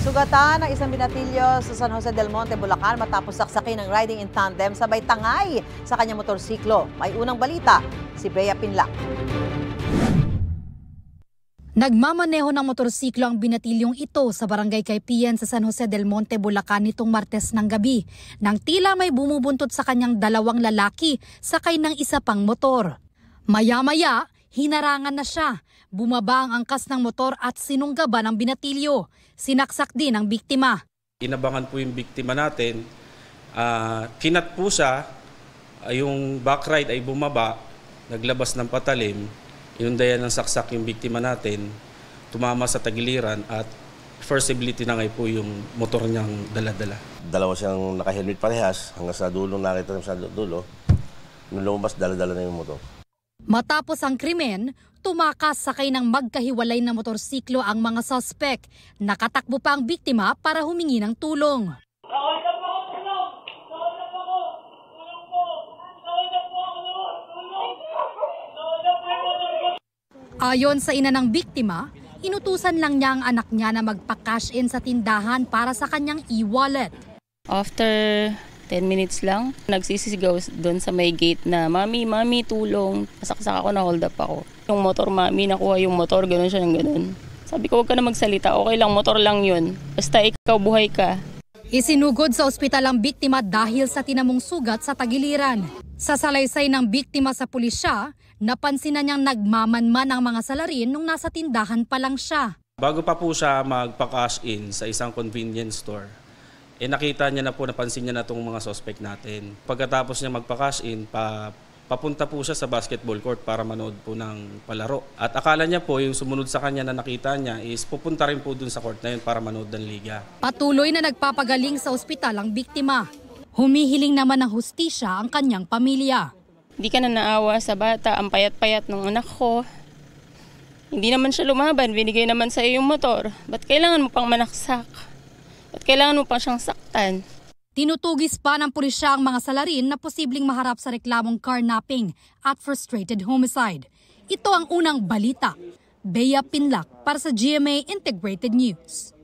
Sugatan ng isang binatilyo sa San Jose del Monte, Bulacan matapos saksakin ng riding in tandem sabay tangay sa kanyang motorsiklo. May unang balita, si Bea Pinlac. Nagmamaneho ng motorsiklo ang binatilyong ito sa barangay Kaypian sa San Jose del Monte, Bulacan nitong Martes ng gabi nang tila may bumubuntot sa kanyang dalawang lalaki sakay ng isa pang motor. Maya-maya, hinarangan na siya. Bumaba ang angkas ng motor at sinunggaban ang binatilyo. Sinaksak din ang biktima. Inabangan po yung biktima natin. Kinat po siya, yung back ride ay bumaba, naglabas ng patalim. Inundayan ng saksak yung biktima natin, tumama sa tagiliran at forcibly tinangay po yung motor niyang dala-dala. Dalawa siyang naka-helmet parehas hanggang sa dulo, nakita sa dulo. Nung lumabas, dala-dala na yung motor. Matapos ang krimen, tumakas sakay ng magkahiwalay na motorsiklo ang mga suspect. Nakatakbo pa ang biktima para humingi ng tulong. Ayon sa ina ng biktima, inutusan lang niya ang anak niya na magpa-cash in sa tindahan para sa kanyang e-wallet. After 10 minutes lang, nagsisisigaw doon sa may gate na, Mami, tulong. Pasaksak ako, na-hold up ako. Yung motor, Mami, nakuha yung motor, gano'n siya ng gano'n. Sabi ko, huwag ka na magsalita, okay lang, motor lang yun. Basta ikaw, buhay ka. Isinugod sa ospital ang biktima dahil sa tinamong sugat sa tagiliran. Sa salaysay ng biktima sa pulisya, napansin na niyang nagmamanman ang mga salarin nung nasa tindahan pa lang siya. Bago pa po siya magpa-cash in sa isang convenience store, nakita niya na po, napansin niya na itong mga suspect natin. Pagkatapos niya magpa-cash in, papunta po siya sa basketball court para manood po ng palaro. At akala niya po, yung sumunod sa kanya na nakita niya is pupunta rin po dun sa court na yun para manood ng liga. Patuloy na nagpapagaling sa ospital ang biktima. Humihiling naman ng hustisya ang kanyang pamilya. Hindi ka na naawa sa bata, ang payat-payat ng anak ko. Hindi naman siya lumaban, binigay naman sa iyo yung motor. Ba't kailangan mo pang manaksak? Ba't kailangan mo pang siyang saktan? Tinutugis pa ng pulisya ang mga salarin na posibleng maharap sa reklamong carnapping at frustrated homicide. Ito ang unang balita. Bea Pinlac para sa GMA Integrated News.